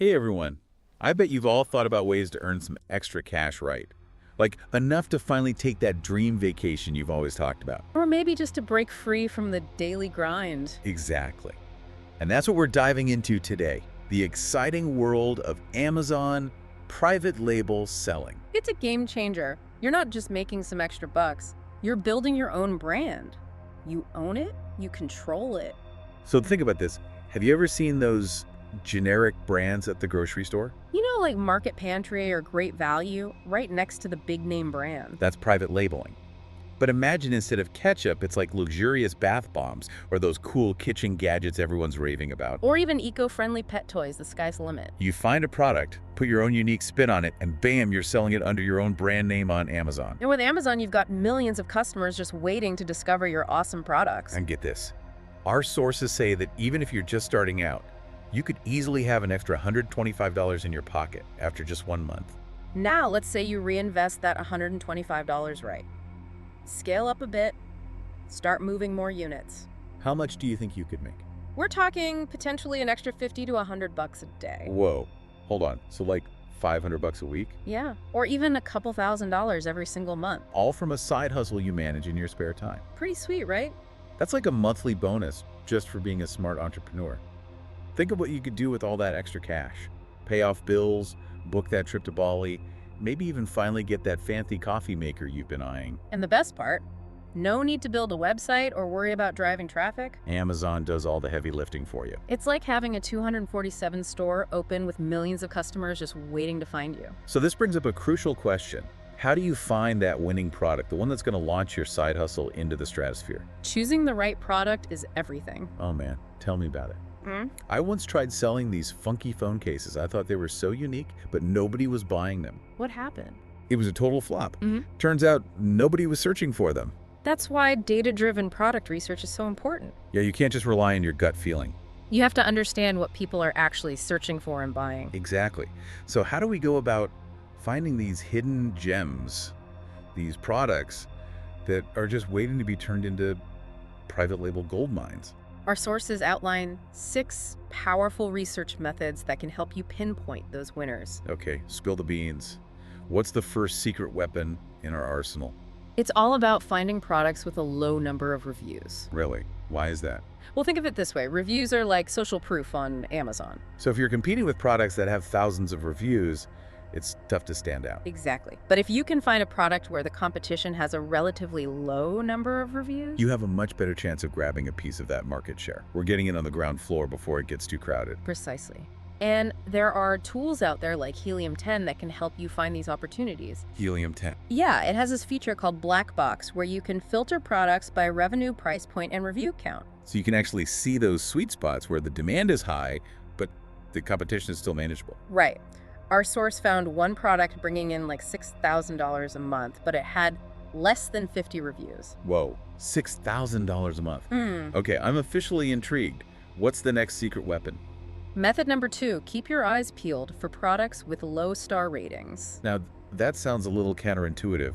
Hey everyone, I bet you've all thought about ways to earn some extra cash, right? Like enough to finally take that dream vacation you've always talked about. Or maybe just to break free from the daily grind. Exactly. And that's what we're diving into today, the exciting world of Amazon private label selling. It's a game changer. You're not just making some extra bucks, you're building your own brand. You own it, you control it. So think about this. Have you ever seen those generic brands at the grocery store? You know, like Market Pantry or Great Value, right next to the big name brand. That's private labeling. But imagine instead of ketchup, it's like luxurious bath bombs or those cool kitchen gadgets everyone's raving about. Or even eco-friendly pet toys, the sky's the limit. You find a product, put your own unique spin on it, and bam, you're selling it under your own brand name on Amazon. And with Amazon, you've got millions of customers just waiting to discover your awesome products. And get this, our sources say that even if you're just starting out, you could easily have an extra $125 in your pocket after just 1 month. Now, let's say you reinvest that $125 right. Scale up a bit, start moving more units. How much do you think you could make? We're talking potentially an extra 50 to 100 bucks a day. Whoa, hold on. So like 500 bucks a week? Yeah, or even a couple $1,000s every single month. All from a side hustle you manage in your spare time. Pretty sweet, right? That's like a monthly bonus just for being a smart entrepreneur. Think of what you could do with all that extra cash. Pay off bills, book that trip to Bali, maybe even finally get that fancy coffee maker you've been eyeing. And the best part, no need to build a website or worry about driving traffic. Amazon does all the heavy lifting for you. It's like having a 247 store open with millions of customers just waiting to find you. So this brings up a crucial question. How do you find that winning product, the one that's going to launch your side hustle into the stratosphere? Choosing the right product is everything. Oh man, tell me about it. Hmm? I once tried selling these funky phone cases. I thought they were so unique, but nobody was buying them. What happened? It was a total flop. Mhm. Turns out nobody was searching for them. That's why data-driven product research is so important. Yeah, you can't just rely on your gut feeling. You have to understand what people are actually searching for and buying. Exactly. So how do we go about finding these hidden gems, these products that are just waiting to be turned into private label gold mines? Our sources outline 6 powerful research methods that can help you pinpoint those winners. Okay, spill the beans. What's the first secret weapon in our arsenal? It's all about finding products with a low number of reviews. Really? Why is that? Well, think of it this way. Reviews are like social proof on Amazon. So if you're competing with products that have thousands of reviews, it's tough to stand out. Exactly. But if you can find a product where the competition has a relatively low number of reviews, You have a much better chance of grabbing a piece of that market share. We're getting in on the ground floor before it gets too crowded. Precisely. And there are tools out there like Helium 10 that can help you find these opportunities. Helium 10. Yeah, it has this feature called Black Box where you can filter products by revenue, price point, and review count. So you can actually see those sweet spots where the demand is high, but the competition is still manageable. Right. Our source found one product bringing in like $6,000 a month, but it had less than 50 reviews. Whoa, $6,000 a month. Okay, I'm officially intrigued. What's the next secret weapon? Method number 2, keep your eyes peeled for products with low star ratings. Now, that sounds a little counterintuitive.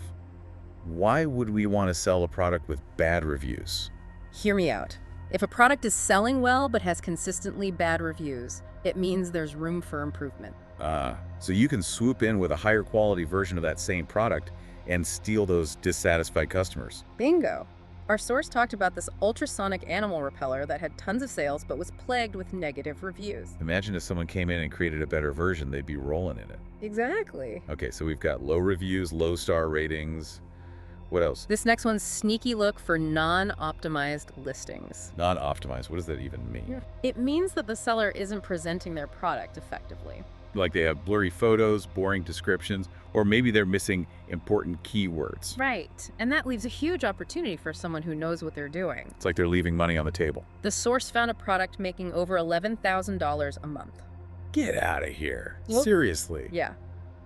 Why would we want to sell a product with bad reviews? Hear me out. If a product is selling well but has consistently bad reviews, it means there's room for improvement. So you can swoop in with a higher quality version of that same product and steal those dissatisfied customers. Bingo! Our source talked about this ultrasonic animal repeller that had tons of sales but was plagued with negative reviews. Imagine if someone came in and created a better version, they'd be rolling in it. Exactly. Okay, so we've got low reviews, low star ratings. What else? This next one's sneaky look for non-optimized listings. Non-optimized, what does that even mean? It means that the seller isn't presenting their product effectively. Like they have blurry photos, boring descriptions, or maybe they're missing important keywords. Right, and that leaves a huge opportunity for someone who knows what they're doing. It's like they're leaving money on the table. The source found a product making over $11,000 a month. Get out of here. Well- Seriously. Yeah,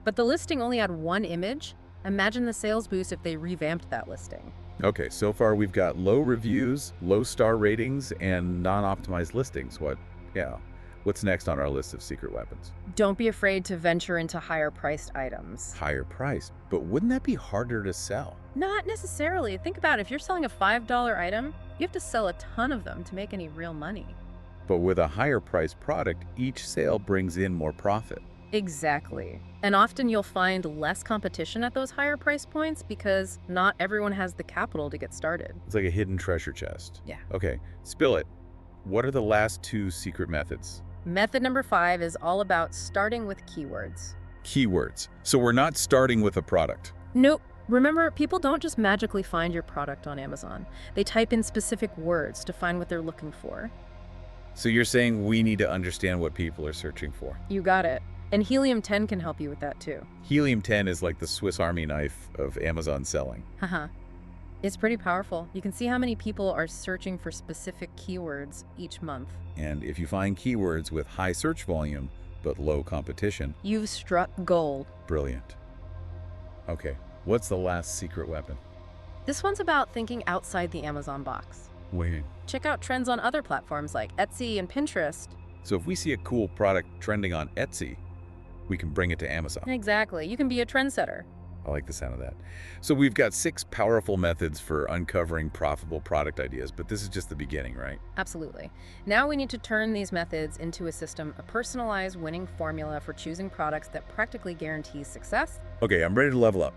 but the listing only had one image. Imagine the sales boost if they revamped that listing. Okay, so far we've got low reviews, low star ratings, and non-optimized listings. What's next on our list of secret weapons? Don't be afraid to venture into higher priced items. Higher price, but wouldn't that be harder to sell? Not necessarily. Think about it. If you're selling a $5 item, you have to sell a ton of them to make any real money. But with a higher priced product, each sale brings in more profit. Exactly. And often you'll find less competition at those higher price points because not everyone has the capital to get started. It's like a hidden treasure chest. Yeah. Okay, spill it. What are the last two secret methods? Method number 5 is all about starting with keywords. Keywords. So we're not starting with a product. Nope. Remember, people don't just magically find your product on Amazon. They type in specific words to find what they're looking for. So you're saying we need to understand what people are searching for. You got it. And Helium 10 can help you with that too. Helium 10 is like the Swiss Army knife of Amazon selling. Haha. It's pretty powerful. You can see how many people are searching for specific keywords each month. And if you find keywords with high search volume but low competition, You've struck gold. brilliant. Okay, what's the last secret weapon? This one's about thinking outside the Amazon box. Wait. Check out trends on other platforms like Etsy and Pinterest. So if we see a cool product trending on Etsy, we can bring it to Amazon. Exactly. You can be a trendsetter. I like the sound of that. So we've got 6 powerful methods for uncovering profitable product ideas, but this is just the beginning, right? Absolutely. Now we need to turn these methods into a system, a personalized winning formula for choosing products that practically guarantees success. Okay, I'm ready to level up.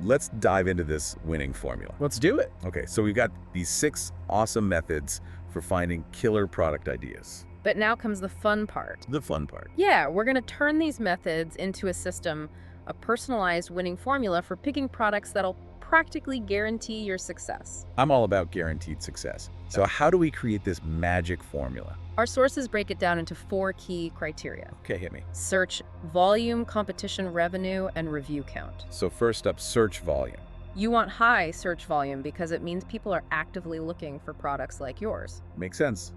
Let's dive into this winning formula. Let's do it. Okay, so we've got these 6 awesome methods for finding killer product ideas. But now comes the fun part. The fun part. Yeah, we're going to turn these methods into a system, a personalized winning formula for picking products that'll practically guarantee your success. I'm all about guaranteed success. So how do we create this magic formula? Our sources break it down into 4 key criteria: Okay, hit me. search volume, competition revenue, and review count. So first up, search volume. You want high search volume because it means people are actively looking for products like yours. Makes sense.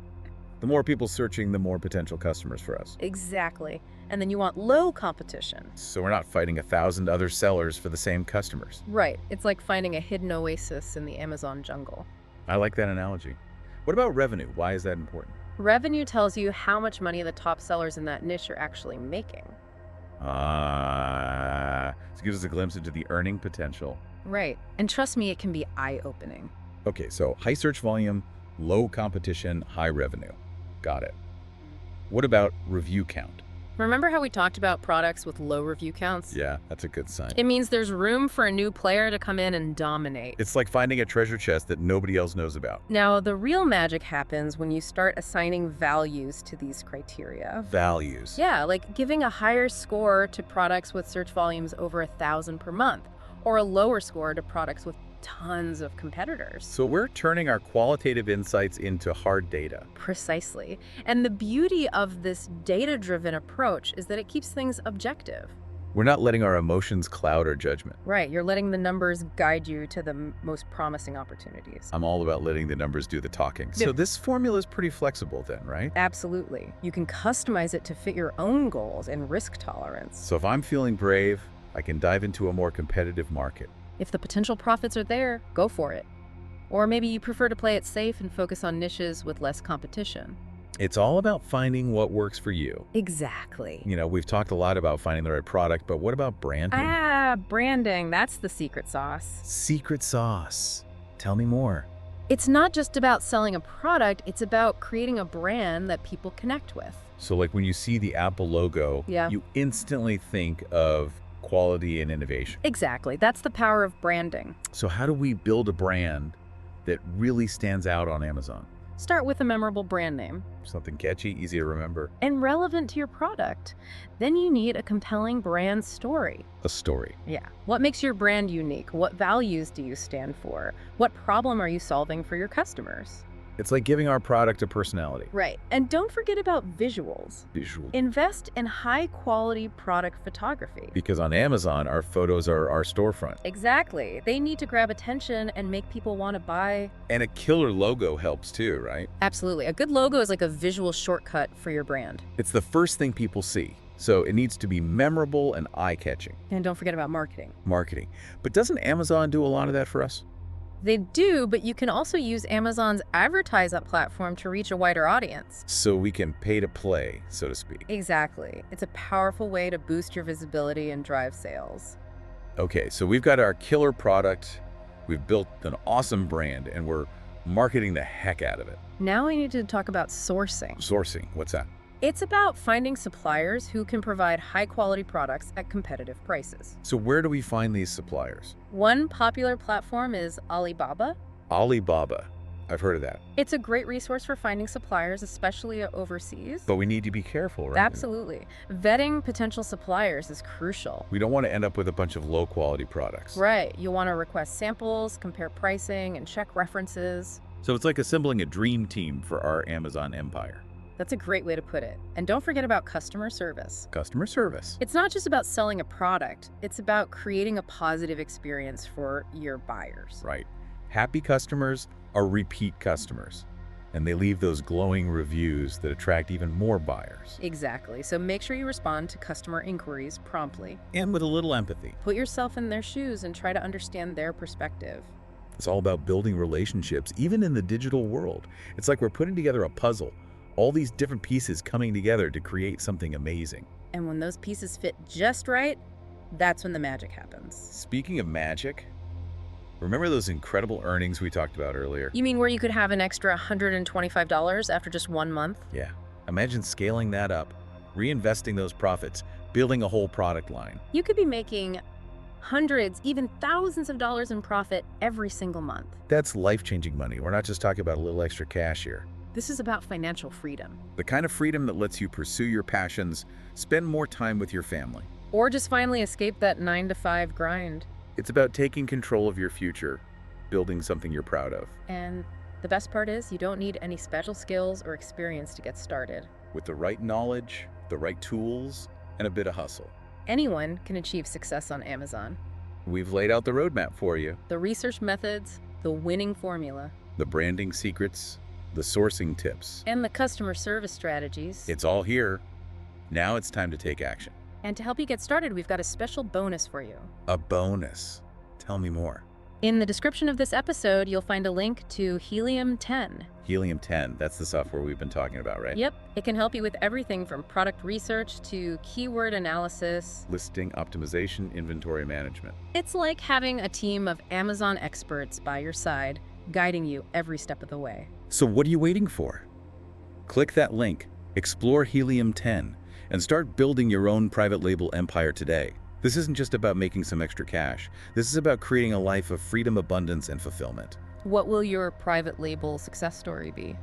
The more people searching, the more potential customers for us. Exactly. And then you want low competition. So we're not fighting 1,000 other sellers for the same customers. Right. It's like finding a hidden oasis in the Amazon jungle. I like that analogy. What about revenue? Why is that important? Revenue tells you how much money the top sellers in that niche are actually making. This gives us a glimpse into the earning potential. Right. And trust me, it can be eye-opening. Okay, so high search volume, low competition, high revenue. Got it. What about review count? Remember how we talked about products with low review counts? Yeah, that's a good sign. It means there's room for a new player to come in and dominate. It's like finding a treasure chest that nobody else knows about. Now, the real magic happens when you start assigning values to these criteria. Values. Yeah, like giving a higher score to products with search volumes over 1,000 per month, or a lower score to products with tons of competitors. So we're turning our qualitative insights into hard data. Precisely. And the beauty of this data-driven approach is that it keeps things objective. We're not letting our emotions cloud our judgment. Right, you're letting the numbers guide you to the most promising opportunities. I'm all about letting the numbers do the talking. Yeah. So this formula is pretty flexible then, right? Absolutely. You can customize it to fit your own goals and risk tolerance. So if I'm feeling brave, I can dive into a more competitive market. If the potential profits are there, go for it. Or maybe you prefer to play it safe and focus on niches with less competition. It's all about finding what works for you. Exactly. You know, we've talked a lot about finding the right product, but what about branding? Branding, that's the secret sauce. Secret sauce. Tell me more. It's not just about selling a product, it's about creating a brand that people connect with. So like when you see the Apple logo, Yeah. you instantly think of quality and innovation. Exactly. That's the power of branding. So how do we build a brand that really stands out on Amazon? Start with a memorable brand name Something catchy, easy to remember. and relevant to your product. Then you need a compelling brand story. A story. Yeah. What makes your brand unique? What values do you stand for? What problem are you solving for your customers? It's like giving our product a personality. Right. And don't forget about visuals. Visual. Invest in high-quality product photography. Because on Amazon, our photos are our storefront. Exactly. They need to grab attention and make people want to buy. And a killer logo helps too, right? Absolutely. A good logo is like a visual shortcut for your brand. It's the first thing people see. So it needs to be memorable and eye-catching. And don't forget about marketing. Marketing. But doesn't Amazon do a lot of that for us? They do, but you can also use Amazon's Advertise Up platform to reach a wider audience. So we can pay to play, so to speak. Exactly. It's a powerful way to boost your visibility and drive sales. Okay, so we've got our killer product, we've built an awesome brand, and we're Marketing the heck out of it. Now we need to talk about sourcing. Sourcing, what's that? It's about finding suppliers who can provide high-quality products at competitive prices. So where do we find these suppliers? One popular platform is Alibaba. Alibaba. I've heard of that. It's a great resource for finding suppliers, especially overseas. But we need to be careful, right? Absolutely. Vetting potential suppliers is crucial. We don't want to end up with a bunch of low-quality products. Right. You'll want to request samples, compare pricing, and check references. So it's like assembling a dream team for our Amazon empire. That's a great way to put it. And don't forget about customer service. Customer service. It's not just about selling a product. It's about creating a positive experience for your buyers. Right. Happy customers are repeat customers, and they leave those glowing reviews that attract even more buyers. Exactly. So make sure you respond to customer inquiries promptly. And with a little empathy. Put yourself in their shoes and try to understand their perspective. It's all about building relationships, even in the digital world. It's like we're putting together a puzzle, all these different pieces coming together to create something amazing. And when those pieces fit just right, that's when the magic happens. Speaking of magic, remember those incredible earnings we talked about earlier? You mean where you could have an extra $125 after just 1 month? Yeah. Imagine scaling that up, reinvesting those profits, building a whole product line. You could be making hundreds, even thousands of dollars in profit every single month. That's life-changing money. We're not just talking about a little extra cash here. This is about financial freedom. The kind of freedom that lets you pursue your passions, spend more time with your family. Or just finally escape that 9-to-5 grind. It's about taking control of your future, building something you're proud of. And the best part is you don't need any special skills or experience to get started. With the right knowledge, the right tools, and a bit of hustle. Anyone can achieve success on Amazon. We've laid out the roadmap for you. The research methods, the winning formula, The branding secrets, the sourcing tips. and the customer service strategies. It's all here. Now it's time to take action. And to help you get started, we've got a special bonus for you. A bonus. Tell me more. In the description of this episode, you'll find a link to Helium 10. Helium 10, that's the software we've been talking about, right? Yep, it can help you with everything from product research to keyword analysis. Listing optimization, inventory management. It's like having a team of Amazon experts by your side, guiding you every step of the way. So what are you waiting for? Click that link, explore Helium 10, and start building your own private label empire today. This isn't just about making some extra cash. This is about creating a life of freedom, abundance, and fulfillment. What will your private label success story be?